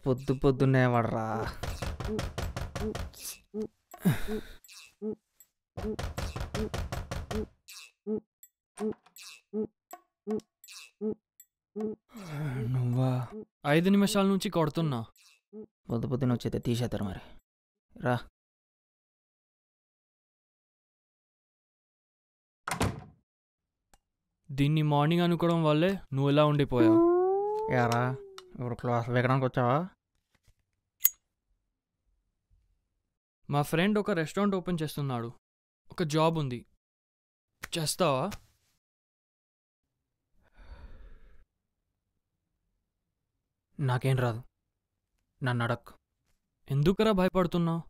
పొద్దు పొద్దున్నే వాడరా. నువ్వా? 5 నిమిషాల నుంచి కొడుతున్నా. పొద్దు పొద్దున్న వచ్చైతే తీసేస్తారు మరి. రా. దీన్ని మార్నింగ్ అనుకోవడం వల్లే నువ్వు ఇలా ఉండిపోయావు. యారా ఇప్పుడు క్లాస్ వేయడానికి వచ్చావా? మా ఫ్రెండ్ ఒక రెస్టారెంట్ ఓపెన్ చేస్తున్నాడు. ఒక జాబ్ ఉంది, చేస్తావా? నాకేం రాదు, నన్ను అడక్. ఎందుకురా భయపడుతున్నావు?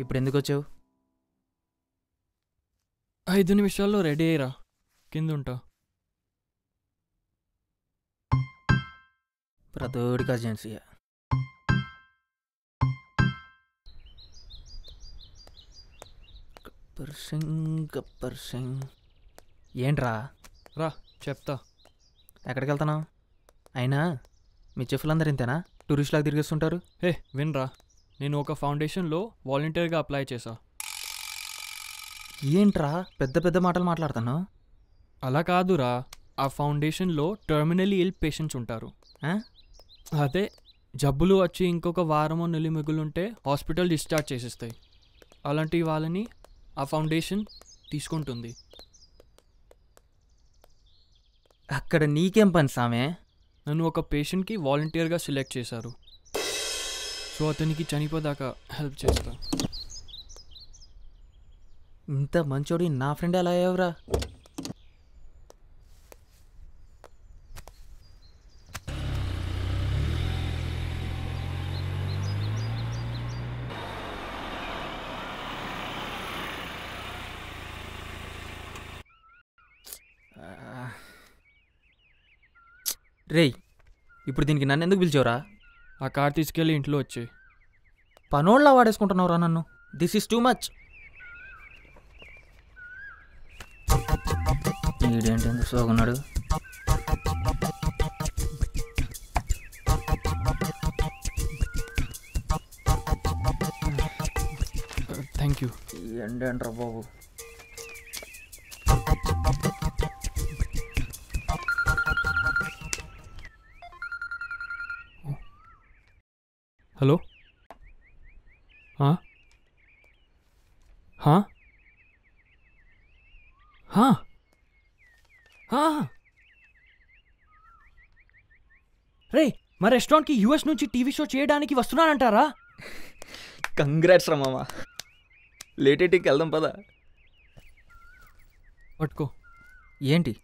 ఇప్పుడు ఎందుకు వచ్చావు? 5 నిమిషాల్లో రెడీ అయ్యిరా, కిందుంటా. ప్రతోడికి అర్జెన్సీ. గబ్బర్ సింగ్ ఏంట్రా? రా చెప్తా. ఎక్కడికి వెళ్తున్నావు? అయినా మీ చెఫ్లందరూ ఇంతేనా? టూరిస్ట్లాగా తిరిగిస్తుంటారు. హే వినరా, నేను ఒక ఫౌండేషన్లో వాలంటీర్గా అప్లై చేశా. ఏంట్రా పెద్ద పెద్ద మాటలు మాట్లాడుతున్నావు? అలా కాదురా, ఆ ఫౌండేషన్లో టర్మినల్లీ ఇల్ పేషెంట్స్ ఉంటారు. అదే జబ్బులు వచ్చి ఇంకొక వారమో నెల మిగులుంటే హాస్పిటల్ డిశ్చార్జ్ చేసేస్తాయి. అలాంటి వాళ్ళని ఆ ఫౌండేషన్ తీసుకుంటుంది. అక్కడ నీకేం పని సామే? నన్ను ఒక పేషెంట్కి వాలంటీర్గా సెలెక్ట్ చేశారు. సో అతనికి చనిపోదాకా హెల్ప్ చేస్తా. ఇంత మంచోడి నా ఫ్రెండ్ ఎలా అయ్యావురా? రేయ్ ఇప్పుడు దీనికి నన్ను ఎందుకు పిలిచావురా? ఆ కార్ తీసుకెళ్ళి ఇంట్లో వచ్చే. పనోళ్ళ వాడేసుకుంటున్నావురా నన్ను. This is too much. ఈడేంటి ఎందుకు సోగున్నాడు? Thank you. ఏంటంట్రా బాబు? హలో. రే మా రెస్టారెంట్కి యూఎస్ నుంచి టీవీ షో చేయడానికి వస్తున్నానంటారా? కంగ్రాట్స్ రా మామ. లేటెట్కి వెళ్దాం పదా. పట్టుకో. ఏంటి?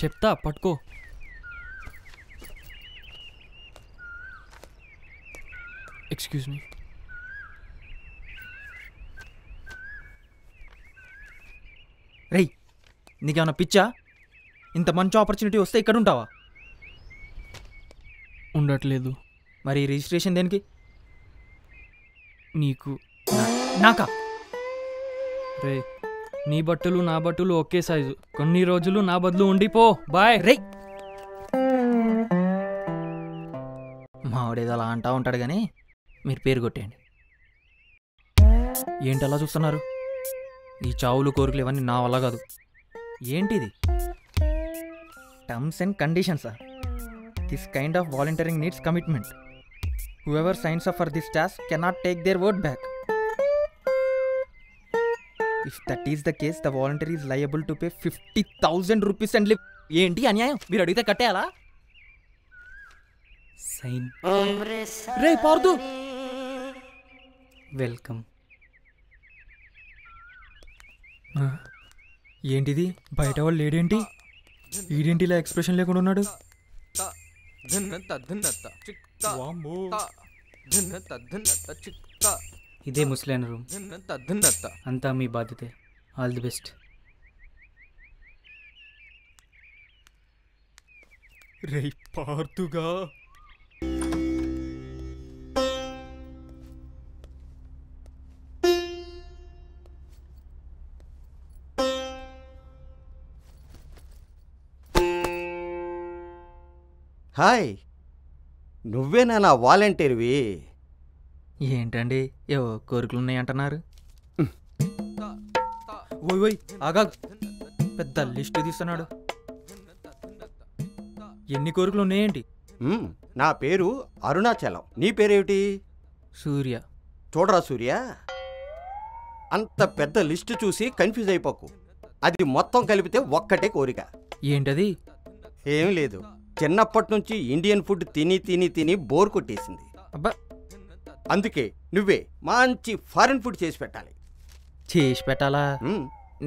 చెప్తా పట్టుకో. Excuse me. రేయ్ నీకేమన్నా పిచ్చా? ఇంత మంచి ఆపర్చునిటీ వస్తే ఇక్కడ ఉంటావా? ఉండట్లేదు. మరి రిజిస్ట్రేషన్ దేనికి? నీకు. నాకా? రే నీ బట్టలు నా బట్టలు ఒకే సైజు. కొన్ని రోజులు నా బదులు ఉండిపో. బాయ్. రేయ్ మావాడేదో అలా అంటా ఉంటాడు కానీ మీరు పేరు కొట్టేయండి. ఏంటి అలా చూస్తున్నారు? ఈ చావులు కోరికలు ఇవన్నీ నా వల్ల కాదు. ఏంటిది? టర్మ్స్ అండ్ కండిషన్సా? This kind of volunteering needs commitment. Whoever signs up for this task cannot take their word back. If that is the case the volunteer is liable to pay 50,000 rupees and leave. ఏంటి అన్యాయం? మీరు అడిగితే కట్టేయాలా? Sign. రే Pardhu, welcome. ఏంటిది? బయట వాళ్ళు లేడేంటి? ఈడేంటి ఇలా ఎక్స్ప్రెషన్ లేకుండా ఉన్నాడు? ఇదే ముస్లిం రూమ్. అంతా మీ బాధ్యతే. All the best. రే పార్దుగా. హాయ్, నువ్వేనా నా వాలంటీర్వి? ఏంటండి ఏవో కోరికలు ఉన్నాయి అంటున్నారు. ఓయ్ ఓయ్ ఆగా, పెద్ద లిస్టు తీస్తున్నాడు. ఎన్ని కోరికలు ఉన్నాయేంటి? నా పేరు అరుణాచలం. నీ పేరేమిటి? సూర్య. చూడరా సూర్య, అంత పెద్ద లిస్టు చూసి కన్ఫ్యూజ్ అయిపోకు. అది మొత్తం కలిపితే ఒక్కటే కోరిక. ఏంటది? ఏం లేదు, చిన్నప్పటి నుంచి ఇండియన్ ఫుడ్ తిని తిని తిని బోర్ కొట్టేసింది. అబ్బా, అందుకే నువ్వే మంచి ఫారిన్ ఫుడ్ చేసి పెట్టాలి. చేసి పెట్టాలా?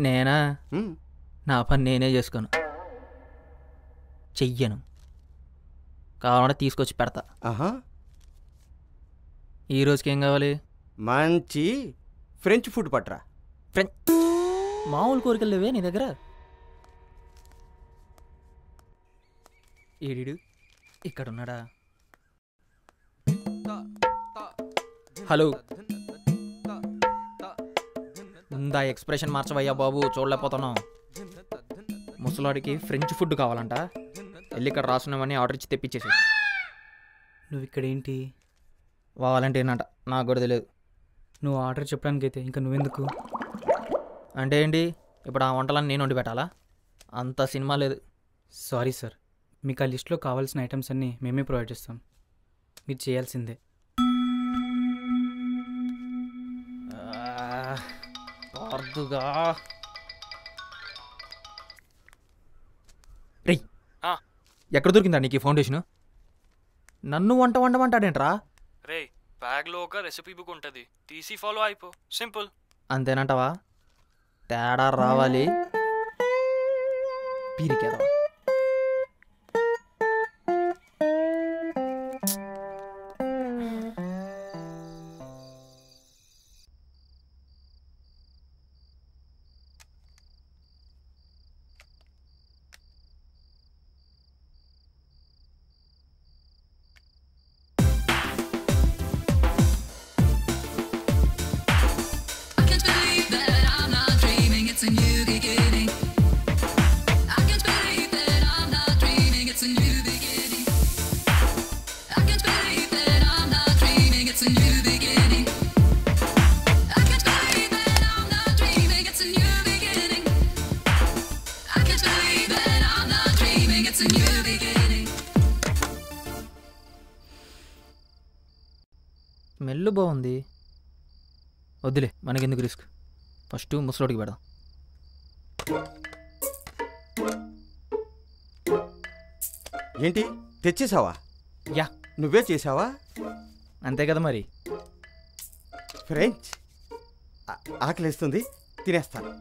నేనా? నా పని నేనే చేసుకోను, చెయ్యను. కావాలంటే తీసుకొచ్చి పెడతా. ఈ రోజుకి ఏం కావాలి? మంచి ఫ్రెంచ్ ఫుడ్ పట్టరా. ఫ్రెంచ్? మామూలు కోరికలు లేవే నీ దగ్గర? ఏడిడు ఇక్కడున్నాడా? హలో, ముందా ఎక్స్ప్రెషన్ మార్చవయ్యా బాబు, చూడలేకపోతున్నాం. ముసలాడికి ఫ్రెంచ్ ఫుడ్ కావాలంట. వెళ్ళి ఇక్కడ రాసున్నామని ఆర్డర్ ఇచ్చి తెప్పించేసి. నువ్వు ఇక్కడేంటి? వాలంటీర్ అంట, నాకు కూడా తెలియదు. నువ్వు ఆర్డర్ చెప్పడానికైతే ఇంకా నువ్వెందుకు? అంటే ఏంటి, ఇప్పుడు ఆ వంటలను నేను వండి పెట్టాలా? అంత సినిమా లేదు. సారీ సార్, మీకు ఆ లిస్ట్లో కావాల్సిన ఐటమ్స్ అన్నీ మేమే ప్రొవైడ్ చేస్తాం. మీరు చేయాల్సిందే. అర్దుగా రే, ఎక్కడ దొరికిందా నీకు ఈ ఫౌండేషన్? నన్ను వంట వండమంటాడేంట్రా? రే, బ్యాగ్లో ఒక రెసిపీ బుక్ ఉంటుంది, తీసి ఫాలో అయిపో. సింపుల్. అంతేనంటావా? తేడా రావాలి పీరికేదా. స్మెల్ బాగుంది, వద్దులే మనకెందుకు రిస్క్. ఫస్ట్ ముసలోడికి పెడదాం. ఏంటి తెచ్చేసావా? యా, నువ్వే చేసావా? అంతే కదా మరి. ఫ్రెంచ్ ఆకలిస్తుంది, తినేస్తాను.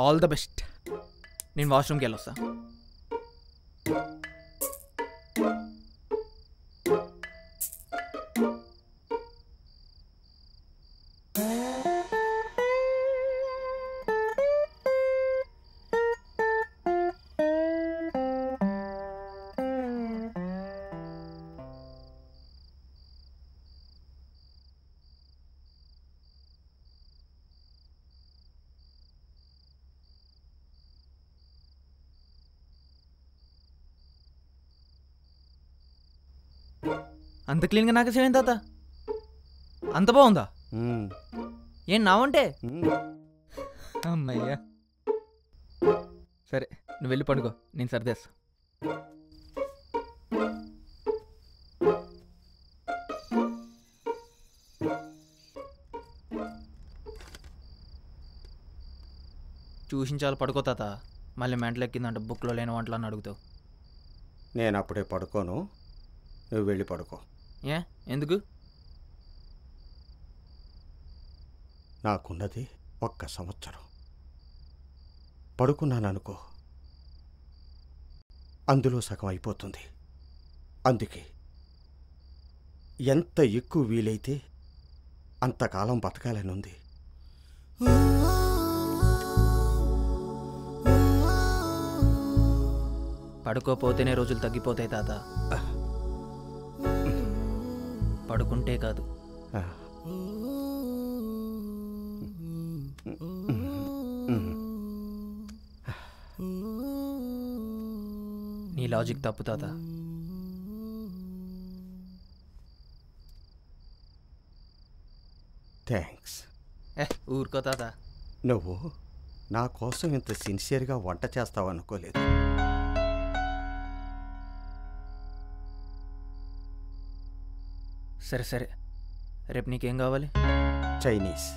All the best. నేను వాష్రూమ్కి వెళ్ళొస్తా. అంత క్లీన్గా నాకు సేమ్ తాత, అంత బాగుందా? ఏం నావంటే? అమ్మయ్యా, సరే నువ్వు వెళ్ళి పడుకో, నేను సర్దేస్తా. చూసించాలి, పడుకో తాత. మళ్ళీ మెంటలు ఎక్కిందంట బుక్లో లేని వంటలు అని అడుగుతావు. నేను అప్పుడే పడుకోను, నువ్వు వెళ్ళి పడుకో. ఏ ఎందుకు? నాకున్నది 1 సంవత్సరం. పడుకున్నాననుకో, అందులో సగం అయిపోతుంది. అందుకే ఎంత ఎక్కువ వీలైతే అంతకాలం బతకాలని ఉంది. పడుకోపోతేనే రోజులు తగ్గిపోతాయి తాత, పడుకుంటే కాదు. నీ లాజిక్ తప్పు తాత. థ్యాంక్స్. ఊరుకో తాత. నువ్వు నా కోసం ఇంత సిన్సియర్గా వంట చేస్తావు అనుకోలేదు. సరే సరే, రేపు నీకేం కావాలి? చైనీస్.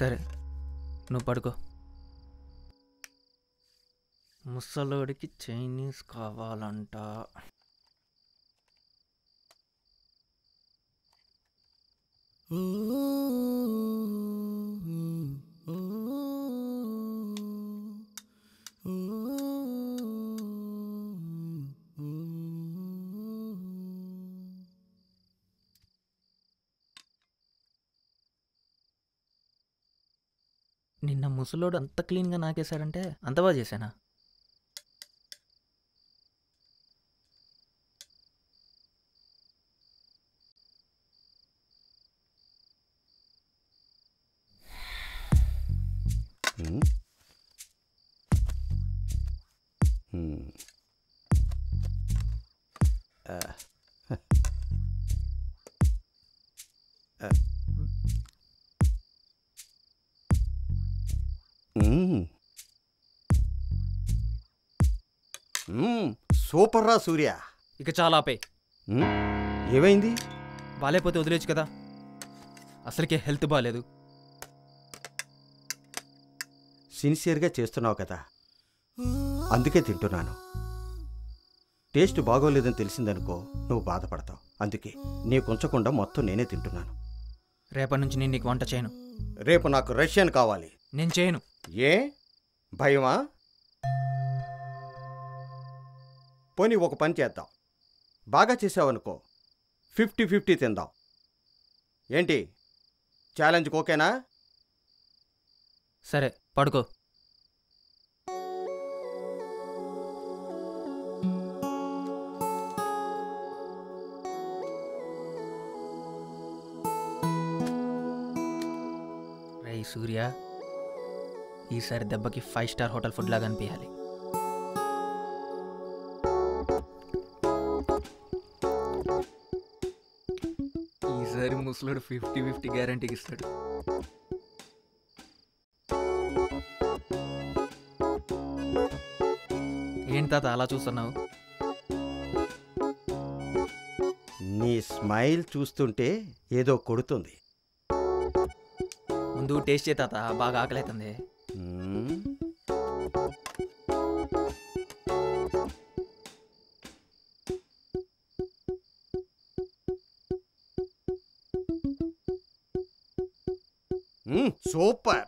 సరే నువ్వు పడుకో. ముసలోడికి చైనీస్ కావాలంట. నిన్న ముసలోడు అంత క్లీన్గా నాకేశాడంటే అంత బాగా చేశానా? సూపర్ రా సూర్య. ఇక చాలా ఆపే. ఏమైంది? బాలేపోతే వదిలేచ్చు కదా. అసలుకే హెల్త్ బాగాలేదు. సిన్సియర్గా చేస్తున్నావు కదా, అందుకే తింటున్నాను. టేస్ట్ బాగోలేదని తెలిసిందనుకో నువ్వు బాధపడతావు. అందుకే నీకు ఉంచకుండా మొత్తం నేనే తింటున్నాను. రేపటి నుంచి నేను నీకు వంట చేయను. రేపు నాకు రష్యన్ కావాలి. నేను చేయను. ఏ భయమా? పోనీ ఒక పని చేద్దాం. బాగా చేసావనుకో 50-50 తిందాం. ఏంటి, ఛాలెంజ్కి ఓకేనా? సరే పడుకో. రే సూర్య, ఈసారి దెబ్బకి 5 స్టార్ హోటల్ ఫుడ్ లాగా అనిపించాలి. ఈసారి ముసలుడు 50-50 గ్యారంటీకి ఇస్తాడు. ఏంటి తాత అలా చూస్తున్నావు? నీ స్మైల్ చూస్తుంటే ఏదో కొడుతుంది. ముందు టేస్ట్ చే తాత, బాగా ఆకలి అవుతుంది. సూపర్.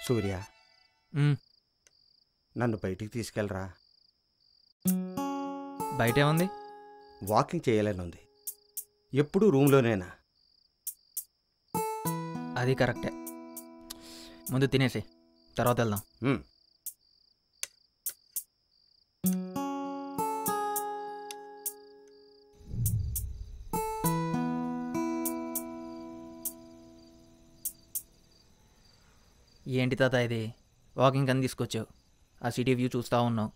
సూర్య, నన్ను బయటికి తీసుకెళ్ళరా. బయటే ఉంది, వాకింగ్ చేయాలని ఉంది. ఎప్పుడూ రూమ్లోనేనా? అది కరెక్టే. ముందు తినేసి తర్వాత వెళ్దాం. ఏంటి తాత ఇది, వాకింగ్ అని తీసుకొచ్చావు? ఆ సిటీ వ్యూ చూస్తూ ఉన్నావు.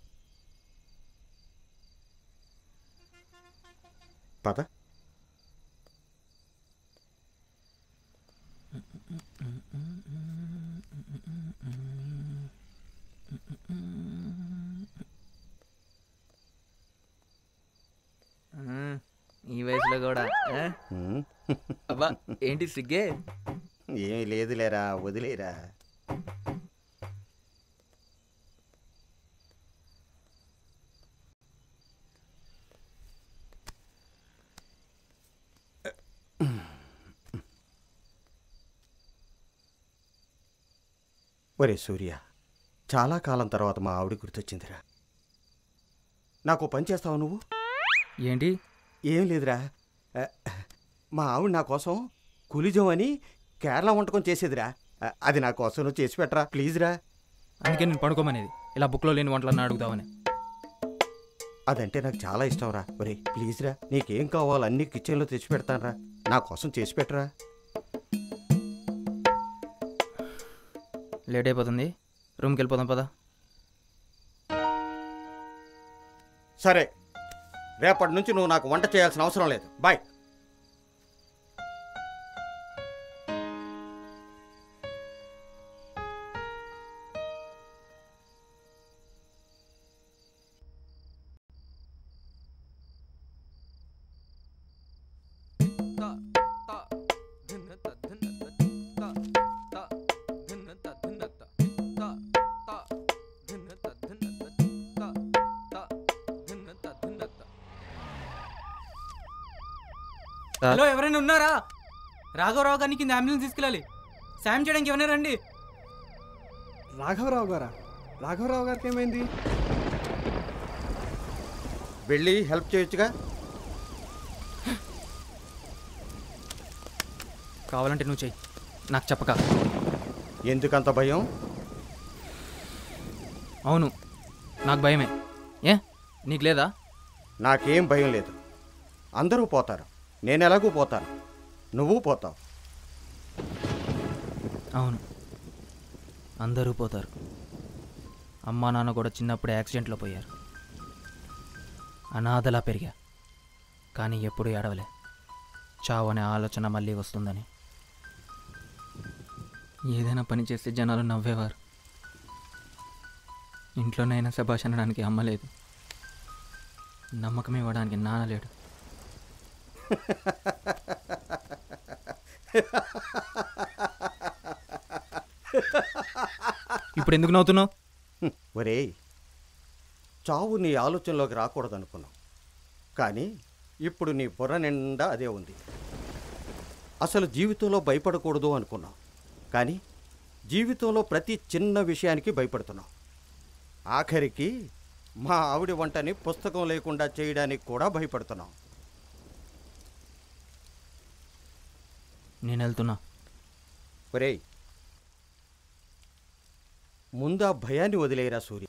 పద. ఈ వయసులో కూడా అబ్బా ఏంటి సిగ్గే? ఏమీ లేదులేరా, వదిలేరా. ఒరే సూర్య, చాలా కాలం తర్వాత మా ఆవిడ గుర్తొచ్చిందిరా. నాకు పని చేస్తావు నువ్వు? ఏంటి? ఏం లేదురా, మా ఆవిడ నా కోసం కులిజం అని కేరళ వంటకం చేసేదిరా. అది నా కోసం నువ్వు చేసి పెట్టరా ప్లీజ్ రా. అందుకే నేను పడుకోమనేది, ఇలా బుక్లో లేని వంటలన్నీ అడుగుతావని. అదంటే నాకు చాలా ఇష్టం రా. ఒరే ప్లీజ్ రా, నీకేం కావాలో అన్నీ కిచెన్లో తెచ్చి పెడతాను రా. నా కోసం చేసి పెట్టరా. లేట్ అయిపోతుంది, రూమ్కి వెళ్ళిపోదాం పదా. సరే, రేపటి నుంచి నువ్వు నాకు వంట చేయాల్సిన అవసరం లేదు. బాయ్. హలో, ఎవరైనా ఉన్నారా? రాఘవరావు గారిని కింద అంబులెన్స్ తీసుకెళ్ళాలి. సాయం చేయడానికి ఎవరైనా రండి. రాఘవరావు గారా? రాఘవరావు గారికి ఏమైంది? వెళ్ళి హెల్ప్ చేయొచ్చుగా. కావాలంటే నువ్వు చెయ్యి, నాకు చెప్పక. ఎందుకంత భయం? అవును, నాకు భయమే. ఏ నీకు లేదా? నాకేం భయం లేదు. అందరూ పోతారు, నేను ఎలాగూ పోతాను, నువ్వు పోతావు. అవును, అందరూ పోతారు. అమ్మా నాన్న కూడా చిన్నప్పుడే యాక్సిడెంట్లో పోయారు. అనాథలా పెరిగా, కానీ ఎప్పుడూ ఏడవలే. చావు అనే ఆలోచన మళ్ళీ వస్తుందని. ఏదైనా పని చేస్తే జనాలు నవ్వేవారు. ఇంట్లోనైనా శభాష్ అనడానికి అమ్మ లేదు, నమ్మకం ఇవ్వడానికి నాన్న లేడు. ఇప్పుడు ఎందుకు నవ్వుతున్నావు? ఒరేయ్, చావు నీ ఆలోచనలోకి రాకూడదనుకున్నావు, కానీ ఇప్పుడు నీ బుర్ర నిండా అదే ఉంది. అసలు జీవితంలో భయపడకూడదు అనుకున్నావు, కానీ జీవితంలో ప్రతి చిన్న విషయానికి భయపడుతున్నావు. ఆఖరికి మా ఆవిడ వంటని పుస్తకం లేకుండా చేయడానికి కూడా భయపడుతున్నావు. నేను వెళ్తున్నా. ఒరేయ్, ముందా భయాన్ని వదిలేయరా సూర్య.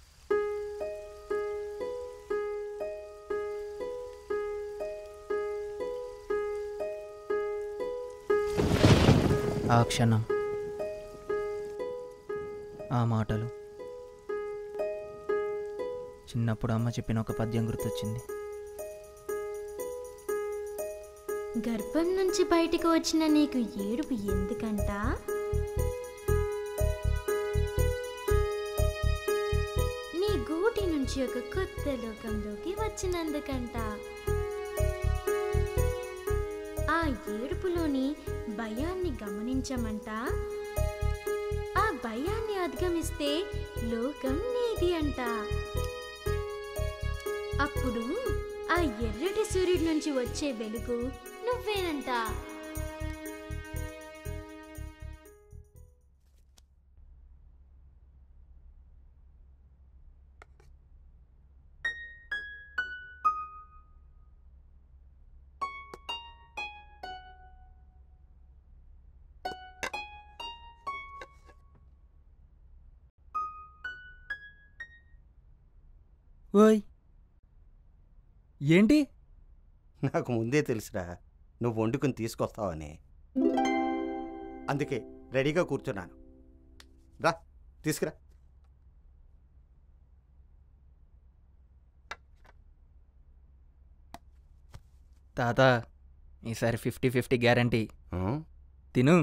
ఆ క్షణం, ఆ మాటలు, చిన్నప్పుడు అమ్మ చెప్పిన ఒక పద్యం గుర్తొచ్చింది. గర్భం నుంచి బయటకు వచ్చిన నీకు ఏడుపు ఎందుకంట? నీ గూటి నుంచి ఒక కొత్త లోకంలోకి వచ్చినందుకంట. ఆ ఏడుపులోని భయాన్ని గమనించమంట. ఆ భయాన్ని అధిగమిస్తే లోకం నీది అంట. అప్పుడు ఆ ఎర్రటి సూర్యుడి నుంచి వచ్చే వెలుగు నువ్వేనంట. ఓయ్, ఏంటి? నాకు ముందే తెలుసురా నువ్వు వండుకుని తీసుకొస్తావని. అందుకే రెడీగా కూర్చున్నాను. రా, తీసుకురా. తాత, ఈసారి 50-50 గ్యారంటీ. తిను.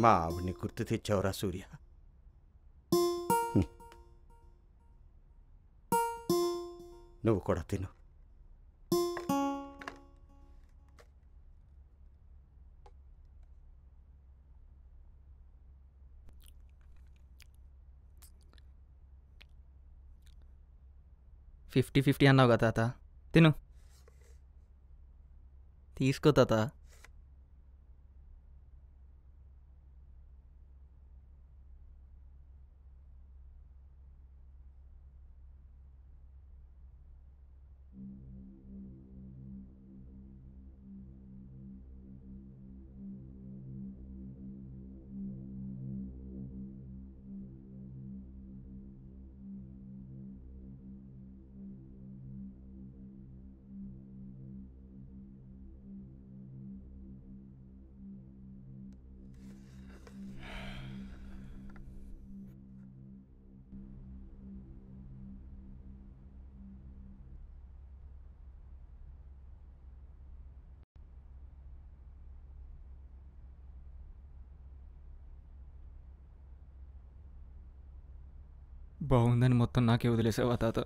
మా ఆవిడ్ని గుర్తు తెచ్చావురా సూర్య. నువ్వు కూడా తిను. ఫిఫ్టీ 50 అన్నావు కదా తాత, తిను. తీసుకో తాత. బాగుందని మొత్తం నాకే వదిలేసావా తాత?